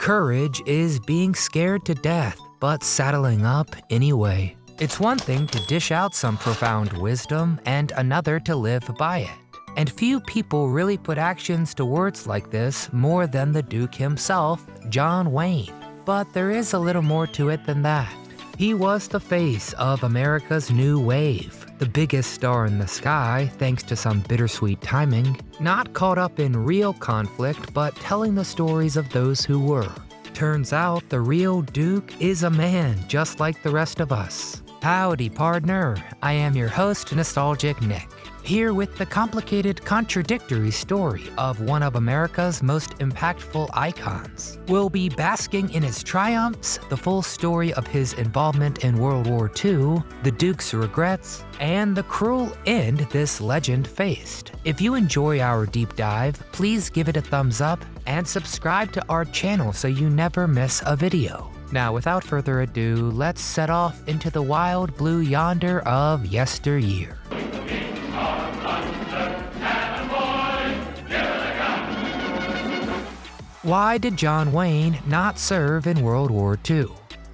Courage is being scared to death, but saddling up anyway. It's one thing to dish out some profound wisdom and another to live by it. And few people really put actions to words like this more than the Duke himself, John Wayne. But there is a little more to it than that. He was the face of America's new wave, the biggest star in the sky thanks to some bittersweet timing, not caught up in real conflict but telling the stories of those who were. Turns out the real Duke is a man just like the rest of us. Howdy, pardner. I am your host, Nostalgic Nick, here with the complicated, contradictory story of one of America's most impactful icons. We'll be basking in his triumphs, the full story of his involvement in World War II, the Duke's regrets, and the cruel end this legend faced. If you enjoy our deep dive, please give it a thumbs up and subscribe to our channel so you never miss a video. Now, without further ado, let's set off into the wild blue yonder of yesteryear. Why did John Wayne not serve in World War II?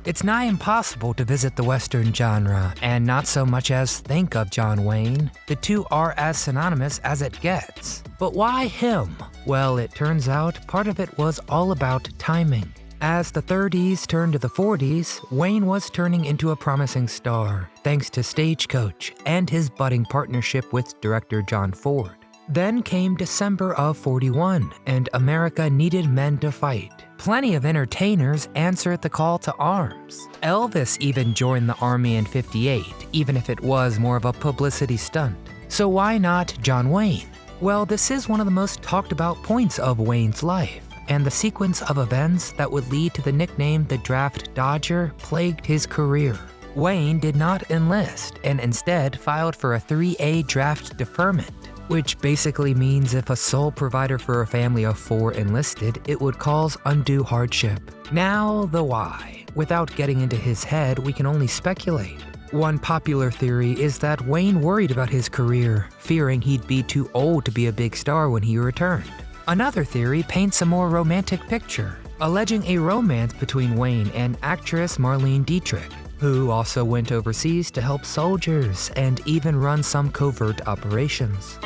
It's nigh impossible to visit the Western genre and not so much as think of John Wayne. The two are as synonymous as it gets. But why him? Well, it turns out part of it was all about timing. As the 30s turned to the 40s, Wayne was turning into a promising star, thanks to Stagecoach and his budding partnership with director John Ford. Then came December of '41, and America needed men to fight. Plenty of entertainers answered the call to arms. Elvis even joined the army in '58, even if it was more of a publicity stunt. So why not John Wayne? Well, this is one of the most talked about points of Wayne's life, and the sequence of events that would lead to the nickname the Draft Dodger plagued his career. Wayne did not enlist, and instead filed for a 3A draft deferment, which basically means if a sole provider for a family of 4 enlisted, it would cause undue hardship. Now the why. Without getting into his head, we can only speculate. One popular theory is that Wayne worried about his career, fearing he'd be too old to be a big star when he returned. Another theory paints a more romantic picture, alleging a romance between Wayne and actress Marlene Dietrich, who also went overseas to help soldiers and even run some covert operations.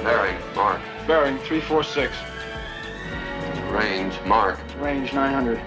Bearing, mark. Bearing, 346. Range, mark. Range, 900.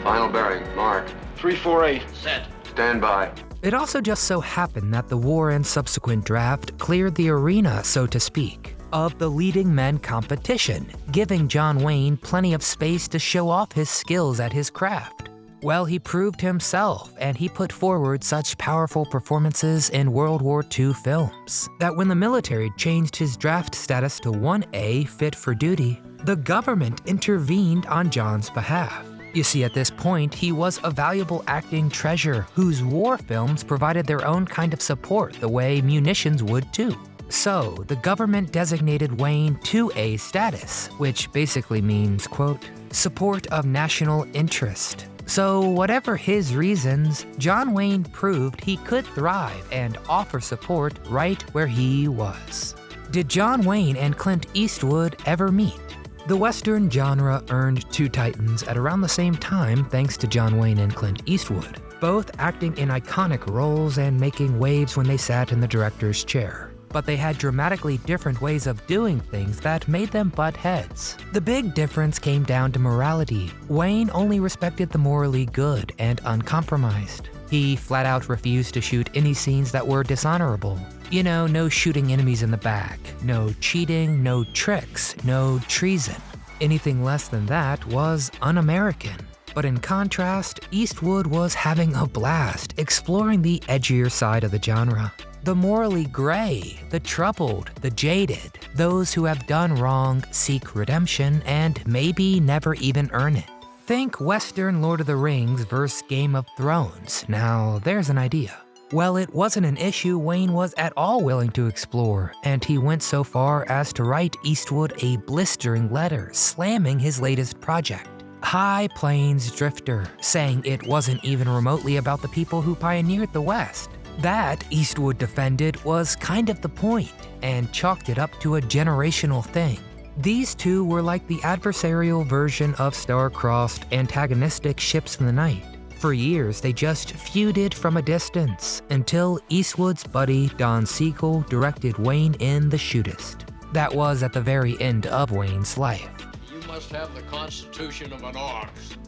Final bearing, mark. 348. Set. Stand by. It also just so happened that the war and subsequent draft cleared the arena, so to speak, of the leading men competition, giving John Wayne plenty of space to show off his skills at his craft. Well, he proved himself, and he put forward such powerful performances in World War II films that when the military changed his draft status to 1A, fit for duty, the government intervened on John's behalf. You see, at this point, he was a valuable acting treasure whose war films provided their own kind of support the way munitions would too. So, the government designated Wayne 2A status, which basically means, quote, support of national interest. So, whatever his reasons, John Wayne proved he could thrive and offer support right where he was. Did John Wayne and Clint Eastwood ever meet? The Western genre earned 2 titans at around the same time thanks to John Wayne and Clint Eastwood, both acting in iconic roles and making waves when they sat in the director's chair. But they had dramatically different ways of doing things that made them butt heads. The big difference came down to morality. Wayne only respected the morally good and uncompromised. He flat out refused to shoot any scenes that were dishonorable. You know, no shooting enemies in the back, no cheating, no tricks, no treason. Anything less than that was un-American. But in contrast, Eastwood was having a blast exploring the edgier side of the genre. The morally gray, the troubled, the jaded, those who have done wrong seek redemption and maybe never even earn it. Think Western Lord of the Rings vs. Game of Thrones. Now, there's an idea. Well, it wasn't an issue Wayne was at all willing to explore, and he went so far as to write Eastwood a blistering letter slamming his latest project, High Plains Drifter, saying it wasn't even remotely about the people who pioneered the West. That, Eastwood defended, was kind of the point, and chalked it up to a generational thing. These two were like the adversarial version of star-crossed, antagonistic ships in the night. For years, they just feuded from a distance until Eastwood's buddy Don Siegel directed Wayne in The Shootist. That was at the very end of Wayne's life. You must have the constitution of an ox.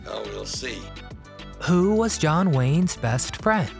Oh, we'll see. Who was John Wayne's best friend?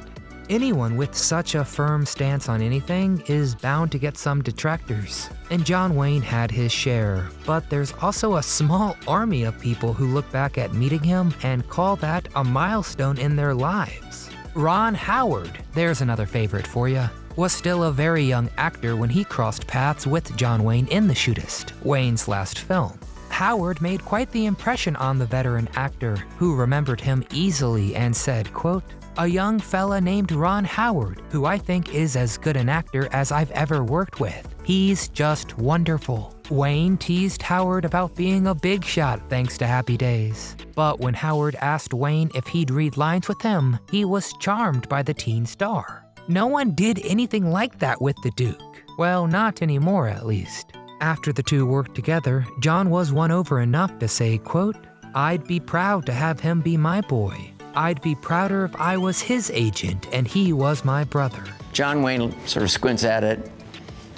Anyone with such a firm stance on anything is bound to get some detractors, and John Wayne had his share, but there's also a small army of people who look back at meeting him and call that a milestone in their lives. Ron Howard, there's another favorite for you, was still a very young actor when he crossed paths with John Wayne in The Shootist, Wayne's last film. Howard made quite the impression on the veteran actor, who remembered him easily and said, quote, "A young fella named Ron Howard, who I think is as good an actor as I've ever worked with. He's just wonderful." Wayne teased Howard about being a big shot thanks to Happy Days. But when Howard asked Wayne if he'd read lines with him, he was charmed by the teen star. No one did anything like that with the Duke. Well, not anymore at least. After the two worked together, John was won over enough to say, quote, "I'd be proud to have him be my boy. I'd be prouder if I was his agent and he was my brother." John Wayne sort of squints at it,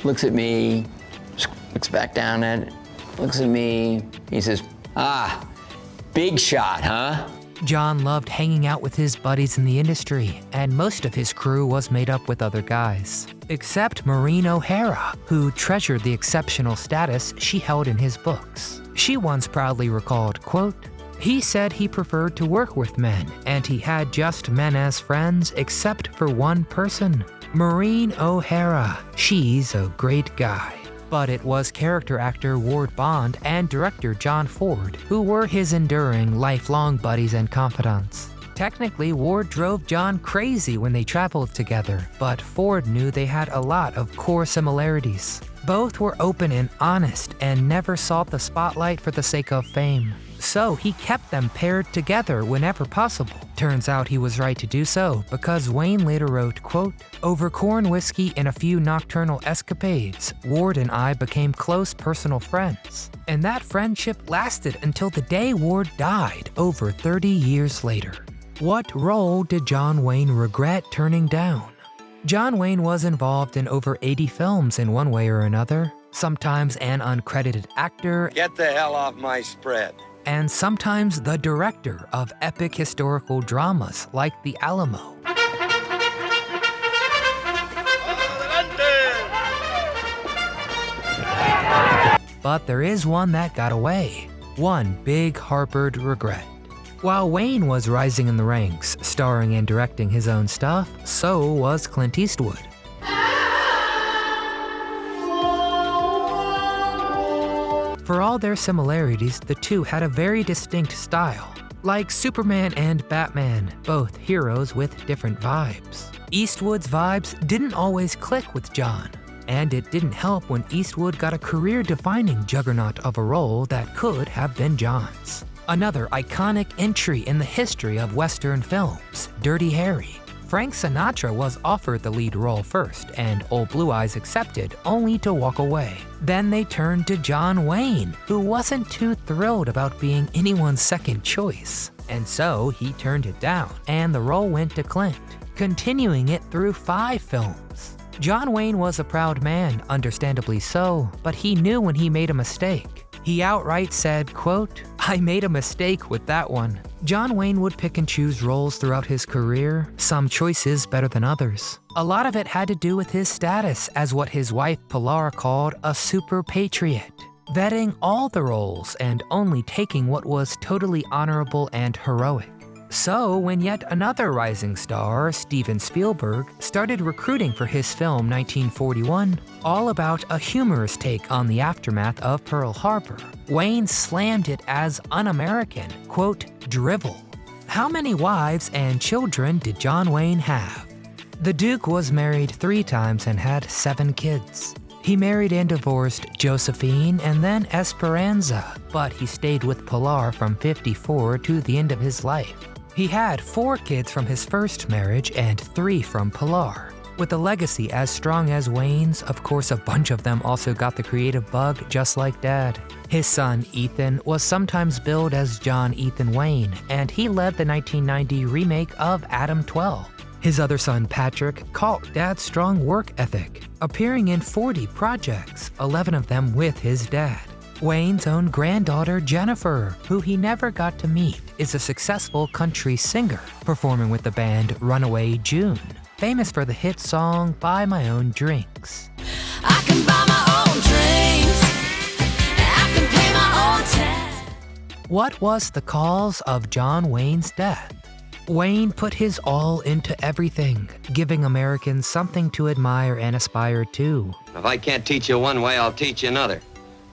looks at me, looks back down at it, looks at me. He says, "Ah, big shot, huh?" John loved hanging out with his buddies in the industry, and most of his crew was made up with other guys. Except Maureen O'Hara, who treasured the exceptional status she held in his books. She once proudly recalled, quote, "He said he preferred to work with men, and he had just men as friends except for one person. Maureen O'Hara, she's a great guy." But it was character actor Ward Bond and director John Ford who were his enduring, lifelong buddies and confidants. Technically, Ward drove John crazy when they traveled together, but Ford knew they had a lot of core similarities. Both were open and honest and never sought the spotlight for the sake of fame. So he kept them paired together whenever possible. Turns out he was right to do so, because Wayne later wrote, quote, "Over corn whiskey and a few nocturnal escapades, Ward and I became close personal friends. And that friendship lasted until the day Ward died over 30 years later." What role did John Wayne regret turning down? John Wayne was involved in over 80 films in one way or another, sometimes an uncredited actor, Get the hell off my spread. and sometimes the director of epic historical dramas like The Alamo. But there is one that got away. One big harbored regret. While Wayne was rising in the ranks, starring and directing his own stuff, so was Clint Eastwood. For all their similarities, the two had a very distinct style. Like Superman and Batman, both heroes with different vibes. Eastwood's vibes didn't always click with John, and it didn't help when Eastwood got a career-defining juggernaut of a role that could have been John's. Another iconic entry in the history of Western films, Dirty Harry. Frank Sinatra was offered the lead role first, and Old Blue Eyes accepted, only to walk away. Then they turned to John Wayne, who wasn't too thrilled about being anyone's second choice. And so he turned it down, and the role went to Clint, continuing it through 5 films. John Wayne was a proud man, understandably so, but he knew when he made a mistake. He outright said, quote, "I made a mistake with that one." John Wayne would pick and choose roles throughout his career, some choices better than others. A lot of it had to do with his status as what his wife Pilar called a super patriot, vetting all the roles and only taking what was totally honorable and heroic. So when yet another rising star, Steven Spielberg, started recruiting for his film 1941, all about a humorous take on the aftermath of Pearl Harbor, Wayne slammed it as un-American, quote, drivel. How many wives and children did John Wayne have? The Duke was married 3 times and had 7 kids. He married and divorced Josephine and then Esperanza, but he stayed with Pilar from 54 to the end of his life. He had 4 kids from his first marriage and 3 from Pilar. With a legacy as strong as Wayne's, of course a bunch of them also got the creative bug just like Dad. His son, Ethan, was sometimes billed as John Ethan Wayne, and he led the 1990 remake of Adam 12. His other son, Patrick, caught Dad's strong work ethic, appearing in 40 projects, 11 of them with his dad. Wayne's own granddaughter, Jennifer, who he never got to meet, is a successful country singer, performing with the band Runaway June, famous for the hit song Buy My Own Drinks. I can buy my own drinks, I can pay my own tax. What was the cause of John Wayne's death? Wayne put his all into everything, giving Americans something to admire and aspire to. If I can't teach you one way, I'll teach you another.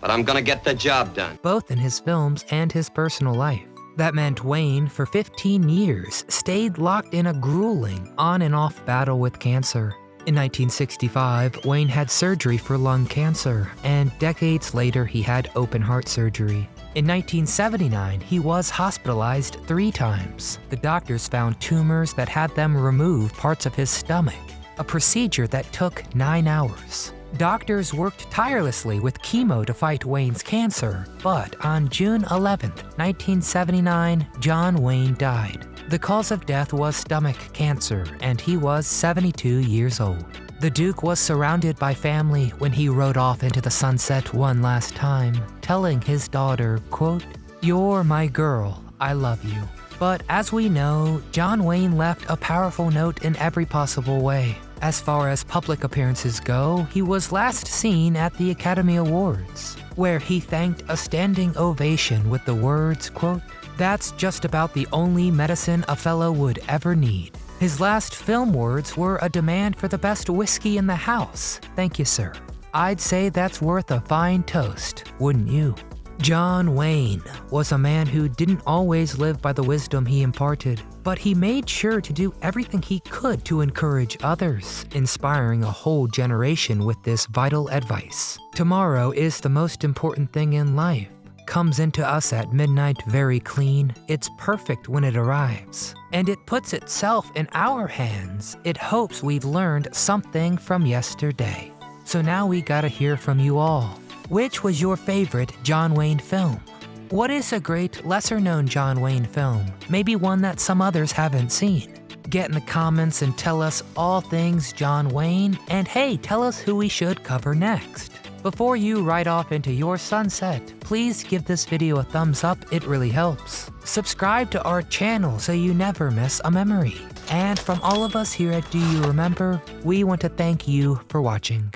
But I'm gonna get the job done. Both in his films and his personal life. That meant Wayne, for 15 years, stayed locked in a grueling on and off battle with cancer. In 1965, Wayne had surgery for lung cancer, and decades later he had open heart surgery. In 1979, he was hospitalized 3 times. The doctors found tumors that had them remove parts of his stomach, a procedure that took 9 hours. Doctors worked tirelessly with chemo to fight Wayne's cancer, but on June 11, 1979, John Wayne died. The cause of death was stomach cancer, and he was 72 years old. The Duke was surrounded by family when he rode off into the sunset one last time, telling his daughter, quote, "You're my girl, I love you." But as we know, John Wayne left a powerful note in every possible way. As far as public appearances go, he was last seen at the Academy Awards, where he thanked a standing ovation with the words, quote, "That's just about the only medicine a fellow would ever need." His last film words were a demand for the best whiskey in the house. Thank you, sir. I'd say that's worth a fine toast, wouldn't you? John Wayne was a man who didn't always live by the wisdom he imparted, but he made sure to do everything he could to encourage others, inspiring a whole generation with this vital advice. Tomorrow is the most important thing in life. Comes into us at midnight very clean. It's perfect when it arrives. And it puts itself in our hands. It hopes we've learned something from yesterday. So now we gotta hear from you all. Which was your favorite John Wayne film? What is a great, lesser-known John Wayne film? Maybe one that some others haven't seen. Get in the comments and tell us all things John Wayne, and hey, tell us who we should cover next. Before you ride off into your sunset, please give this video a thumbs up, it really helps. Subscribe to our channel so you never miss a memory. And from all of us here at Do You Remember, we want to thank you for watching.